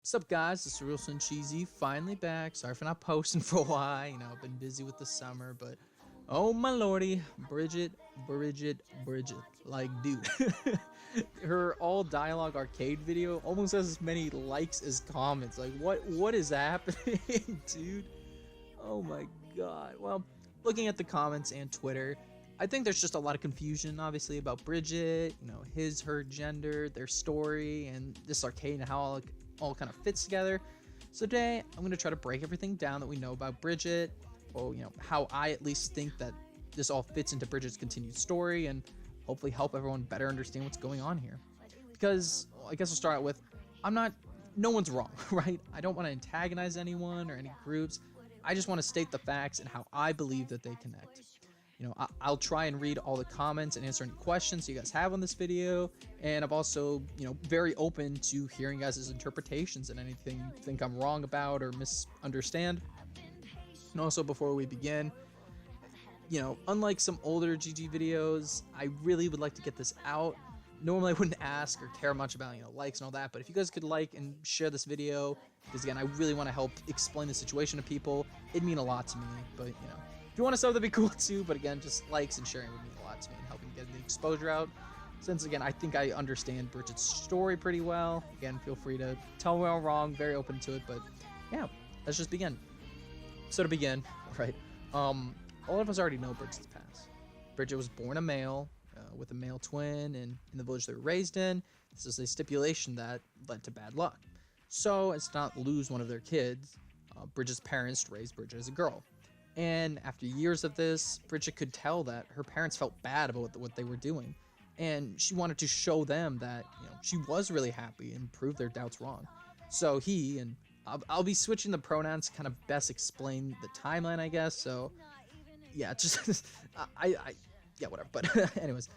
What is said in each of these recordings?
What's up, guys? It's Real Sun Cheesy, finally back. Sorry for not posting for a while. I've been busy with the summer, but oh my lordy, Bridget. Like, dude, her all dialogue arcade video almost has as many likes as comments. Like, what is happening, dude? Oh my god. Well, looking at the comments and Twitter, I think there's just a lot of confusion, obviously, about Bridget, his, her gender, their story, and this arcade and how all kind of fits together. So today, I'm going to try to break everything down that we know about Bridget, or, how I at least think that this all fits into Bridget's continued story, and hopefully help everyone better understand what's going on here. Because, well, I guess I'll start out with, no one's wrong, right? I don't want to antagonize anyone or any groups. I just want to state the facts and how I believe that they connect. I'll try and read all the comments and answer any questions you guys have on this video, and I'm also, very open to hearing guys' interpretations and anything you think I'm wrong about or misunderstand. And also, before we begin, unlike some older GG videos, I really would like to get this out. Normally I wouldn't ask or care much about, likes and all that, but if you guys could like and share this video, because again, I really want to help explain the situation to people, it'd mean a lot to me. But, if you want to sub, that'd be cool too, but again, just likes and sharing would mean a lot to me and helping get the exposure out. Since again, I think I understand Bridget's story pretty well. Again, feel free to tell me I'm wrong, very open to it, but yeah, let's just begin. So to begin, right, all of us already know Bridget's past. Bridget was born a male, with a male twin, and in the village they were raised in, this is a stipulation that led to bad luck. So, as to not lose one of their kids, Bridget's parents raised Bridget as a girl. And after years of this, Bridget could tell that her parents felt bad about what they were doing, and she wanted to show them that, she was really happy and prove their doubts wrong. So and I'll be switching the pronouns to kind of best explain the timeline, I guess. So, yeah, just yeah, whatever. But anyways,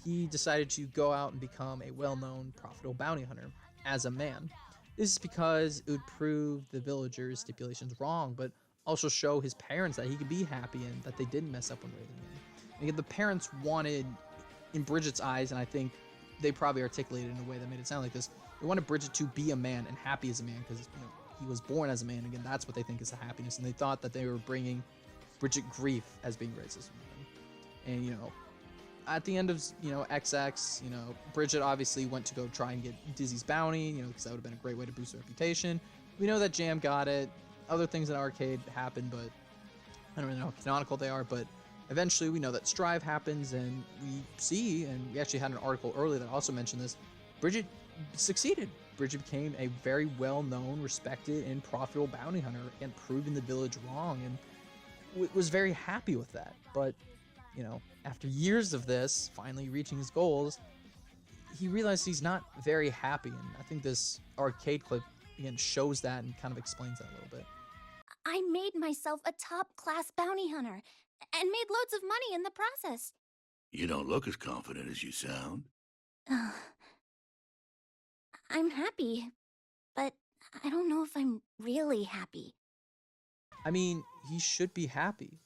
he decided to go out and become a well-known, profitable bounty hunter as a man. This is because it would prove the villagers' stipulations wrong, but also show his parents that he could be happy and that they didn't mess up when raising him. And again, the parents wanted, in Bridget's eyes, and I think they probably articulated it in a way that made it sound like this, they wanted Bridget to be a man and happy as a man because, he was born as a man. Again, that's what they think is the happiness, and they thought that they were bringing Bridget grief as being raised as a man. And, at the end of, XX, Bridget obviously went to go try and get Dizzy's bounty, because that would have been a great way to boost her reputation. We know that Jam got it. Other things in the arcade happened, but I don't really know how canonical they are. But eventually we know that Strive happens, and we see, and we actually had an article earlier that also mentioned this, Bridget succeeded. Bridget became a very well-known, respected, and profitable bounty hunter, and proving the village wrong, and was very happy with that. But after years of this, finally reaching his goals, he realized he's not very happy. And I think this arcade clip, again, shows that and kind of explains that a little bit. I made myself a top-class bounty hunter and made loads of money in the process. You don't look as confident as you sound. I'm happy, but I don't know if I'm really happy. I mean, he should be happy.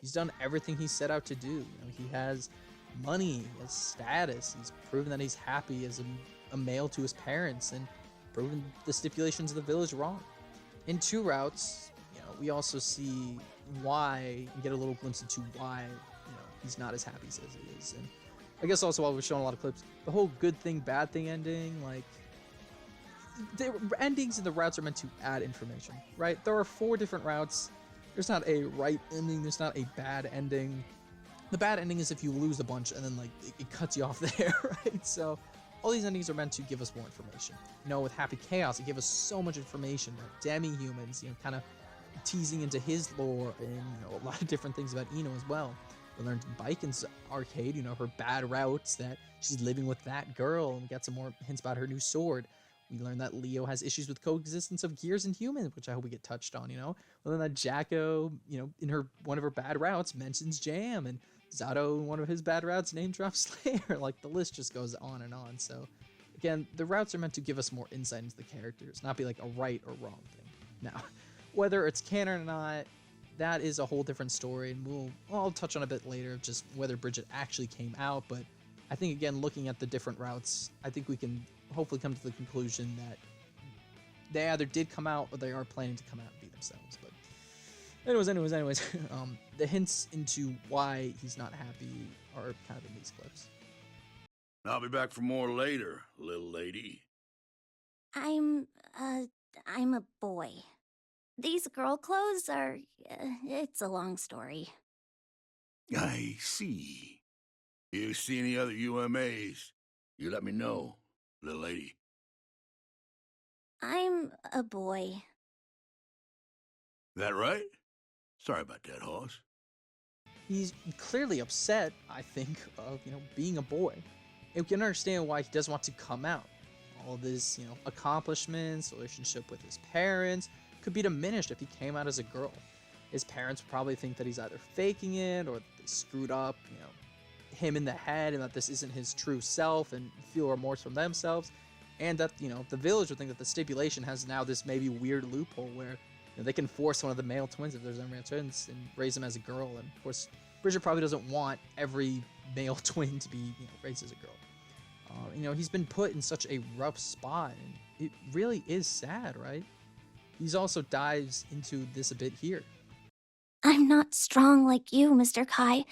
He's done everything he set out to do. He has money, he has status, he's proven that he's happy as a male to his parents, and proven the stipulations of the village wrong. In two routes, we also see why, and get a little glimpse into why, he's not as happy as he is. And I guess also while we're showing a lot of clips, the whole good thing, bad thing ending, like, the endings in the routes are meant to add information, right? There are 4 different routes. There's not a right ending, there's not a bad ending. The bad ending is if you lose a bunch and then, like, it cuts you off there, right? So all these endings are meant to give us more information. With Happy Chaos, it gave us so much information about demi-humans, kind of teasing into his lore, and, a lot of different things about Eno as well. We learned in Biken's arcade, her bad routes, that she's living with that girl, and we got some more hints about her new sword. We learned that Leo has issues with coexistence of gears and humans, which I hope we get touched on, We learned that Jacko, in one of her bad routes mentions Jam, and Zato, in one of his bad routes, name drops Slayer. Like, the list just goes on and on. So, again, the routes are meant to give us more insight into the characters, not be like a right or wrong thing. Now, whether it's canon or not, that is a whole different story, and I'll touch on a bit later, just whether Bridget actually came out. But I think, again, looking at the different routes, I think we can hopefully come to the conclusion that they either did come out or they are planning to come out and be themselves. But anyways, the hints into why he's not happy are kind of in these clips. I'll be back for more later, little lady. I'm a boy. These girl clothes are, it's a long story. I see. You see any other UMAs, you let me know, little lady. I'm a boy. That right? Sorry about that, Hoss. He's clearly upset, I think, of, being a boy. And we can understand why he doesn't want to come out. All of his, accomplishments, relationship with his parents could be diminished if he came out as a girl. His parents probably think that he's either faking it or they screwed up, him in the head, and that this isn't his true self, and feel remorse from themselves. And that, the village would think that the stipulation has now this maybe weird loophole where they can force one of the male twins, if there's any male twins, and raise them as a girl. And of course, Bridget probably doesn't want every male twin to be raised as a girl. He's been put in such a rough spot, and it really is sad, right? He's also dives into this a bit here. I'm not strong like you, Mr. Ky.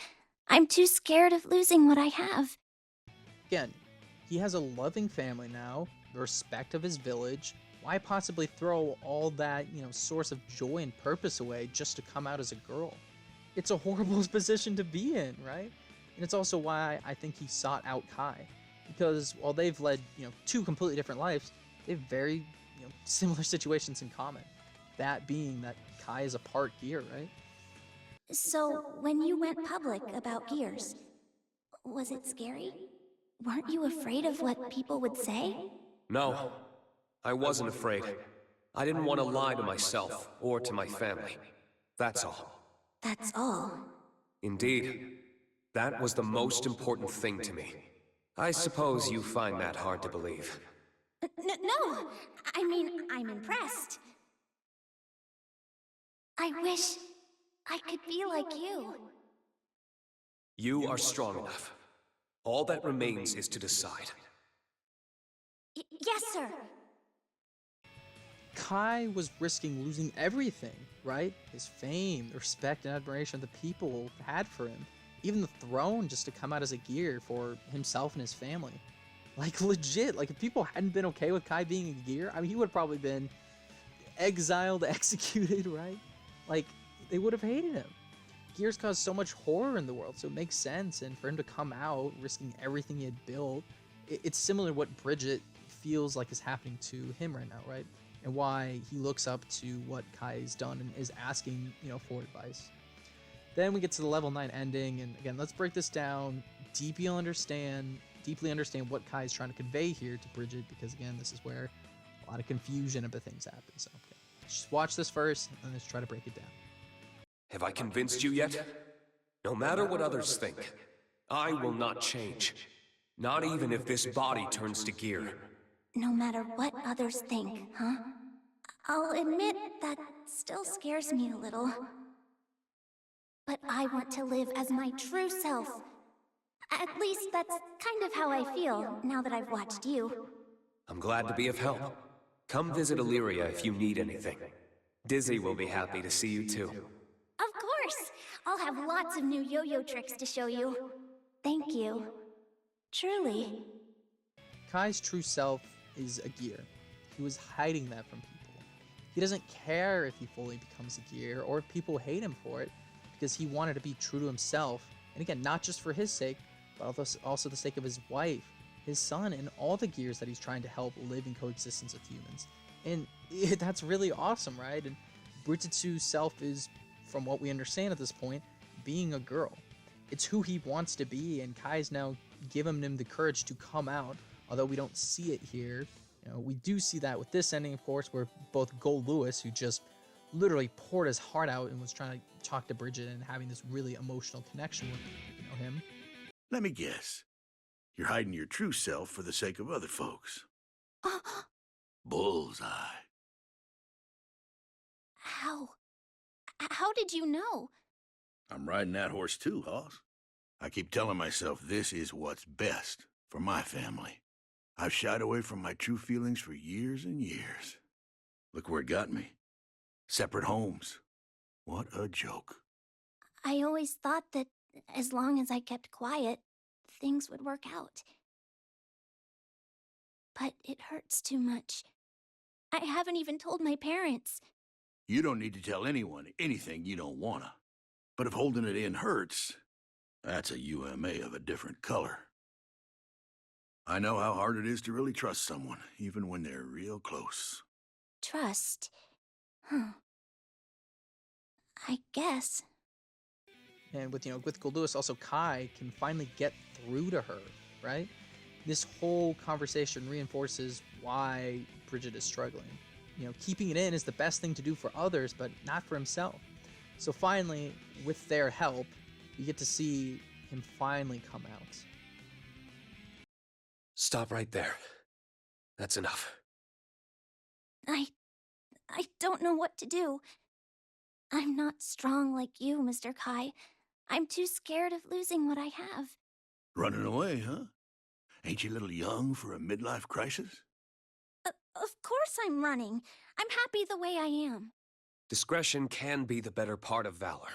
I'm too scared of losing what I have. Again, he has a loving family now, the respect of his village. Why possibly throw all that, source of joy and purpose away just to come out as a girl? It's a horrible position to be in, right? And it's also why I think he sought out Ky. Because while they've led, two completely different lives, they have very, similar situations in common. That being that Ky is a part gear, right? So, when you went public about gears, was it scary? Weren't you afraid of what people would say? No, I wasn't afraid. I didn't want to lie to myself or to my family. That's all. That's all. Indeed. That was the most important thing to me. I suppose you find that hard to believe. No! I mean, I'm impressed. I wish I could be like you. You are strong enough. All that remains is to decide. Yes, sir. Ky was risking losing everything, right? His fame, the respect and admiration the people had for him. Even the throne just to come out as a gear for himself and his family. Like, legit, if people hadn't been okay with Ky being a gear, I mean, he would have probably been exiled, executed, right? They would have hated him. Gears cause so much horror in the world, so it makes sense. And for him to come out, risking everything he had built, it's similar to what Bridget feels like is happening to him right now, right? And why he looks up to what Ky's done and is asking, for advice. Then we get to the level 9 ending, and again, let's break this down, deeply understand what Ky's trying to convey here to Bridget, because again, this is where a lot of confusion about things happen. So, okay, just watch this first, and let's try to break it down. Have I convinced you yet? No matter what others think, I will not change. Not even if this body turns to gear. No matter what others think, huh? I'll admit that still scares me a little. But I want to live as my true self. At least that's kind of how I feel now that I've watched you. I'm glad to be of help. Come visit Illyria if you need anything. Dizzy will be happy to see you too. Of course! I'll have lots of new yo-yo tricks to show you. Thank you. Truly. Ky's true self is a gear. He was hiding that from people. He doesn't care if he fully becomes a gear or if people hate him for it, because he wanted to be true to himself. And again, not just for his sake, but also the sake of his wife, his son, and all the gears that he's trying to help live in coexistence with humans. And that's really awesome, right? And Bridget's true self is, from what we understand at this point, being a girl. It's who he wants to be, and Ky's now given him the courage to come out, although we don't see it here. We do see that with this ending, of course, where both Gold Lewis, who just literally poured his heart out and was trying to talk to Bridget and having this really emotional connection with him. Let me guess. You're hiding your true self for the sake of other folks. Bullseye. How did you know? I'm riding that horse too, Hoss. I keep telling myself this is what's best for my family. I've shied away from my true feelings for years and years. Look where it got me. Separate homes. What a joke. I always thought that as long as I kept quiet, things would work out. But it hurts too much. I haven't even told my parents. You don't need to tell anyone anything you don't wanna. But if holding it in hurts, that's a UMA of a different color. I know how hard it is to really trust someone, even when they're real close. Trust? Huh. I guess. And with Gold Lewis, also Ky can finally get through to her, right? This whole conversation reinforces why Bridget is struggling. Keeping it in is the best thing to do for others, but not for himself. So finally, with their help, you get to see him finally come out. Stop right there. That's enough. I don't know what to do. I'm not strong like you, Mr. Ky. I'm too scared of losing what I have. Running away, huh? Ain't you a little young for a midlife crisis? Of course I'm running. I'm happy the way I am. Discretion can be the better part of valor.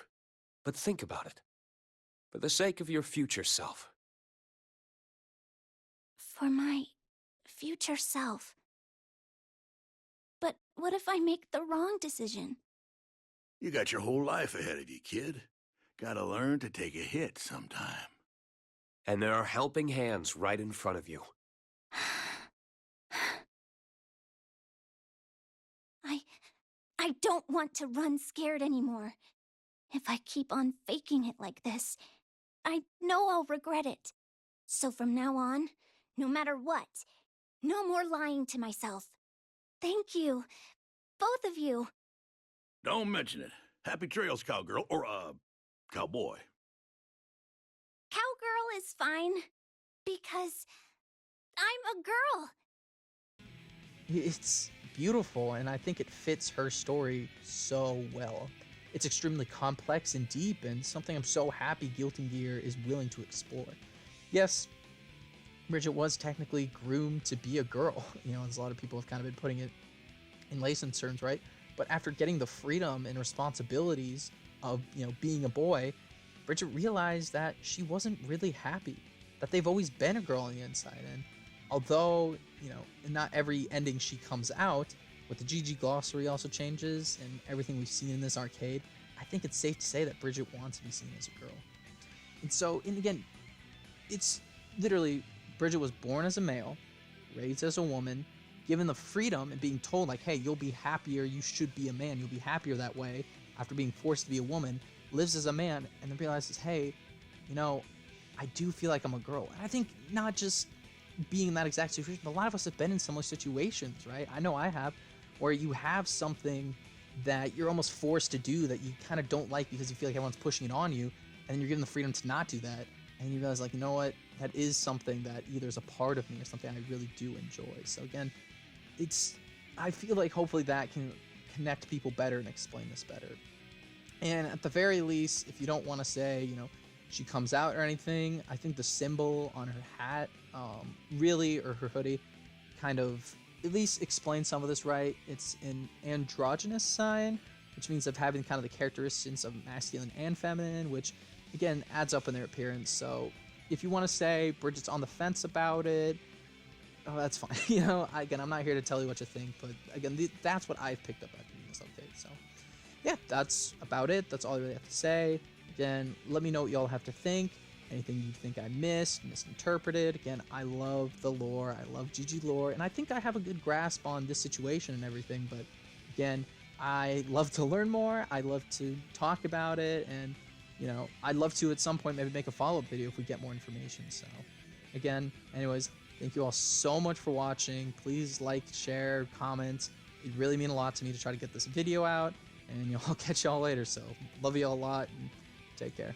But think about it. For the sake of your future self. For my future self. But what if I make the wrong decision? You got your whole life ahead of you, kid. Gotta learn to take a hit sometime. And there are helping hands right in front of you. I don't want to run scared anymore. If I keep on faking it like this, I know I'll regret it. So from now on, no matter what, no more lying to myself. Thank you. Both of you. Don't mention it. Happy trails, cowgirl, or, cowboy. Cowgirl is fine. Because I'm a girl. It's beautiful, and I think it fits her story so well. It's extremely complex and deep, and something I'm so happy Guilty Gear is willing to explore. Yes, Bridget was technically groomed to be a girl, as a lot of people have kind of been putting it in layman's terms, right? But after getting the freedom and responsibilities of, being a boy, Bridget realized that she wasn't really happy, that they've always been a girl on the inside. And although, in not every ending she comes out, with the GG glossary also changes and everything we've seen in this arcade, I think it's safe to say that Bridget wants to be seen as a girl. And so, and again, it's literally, Bridget was born as a male, raised as a woman, given the freedom and being told, like, hey, you'll be happier, you should be a man, you'll be happier that way, after being forced to be a woman, lives as a man, and then realizes, hey, I do feel like I'm a girl. And I think not just being in that exact situation, but a lot of us have been in similar situations, right? I know I have, where you have something that you're almost forced to do that you kind of don't like because you feel like everyone's pushing it on you, and then you're given the freedom to not do that, and you realize, like, you know what, that is something that either is a part of me or something I really do enjoy. So again, I feel like hopefully that can connect people better and explain this better. And at the very least, if you don't want to say, she comes out or anything, I think the symbol on her hat, really, or her hoodie, kind of at least explains some of this, right? It's an androgynous sign, which means of having kind of the characteristics of masculine and feminine, which again adds up in their appearance. So if you want to say Bridget's on the fence about it, oh, that's fine. Again, I'm not here to tell you what you think, but again, that's what I've picked up after this update. So yeah, that's about it. That's all I really have to say. Again, let me know what y'all have to think. Anything you think I missed, misinterpreted. Again, I love the lore. I love GG lore. And I think I have a good grasp on this situation and everything. But again, I love to learn more. I love to talk about it. And, I'd love to at some point maybe make a follow-up video if we get more information. So again, anyways, thank you all so much for watching. Please like, share, comment. It really means a lot to me to try to get this video out. And I'll catch y'all later. So love y'all a lot. And take care.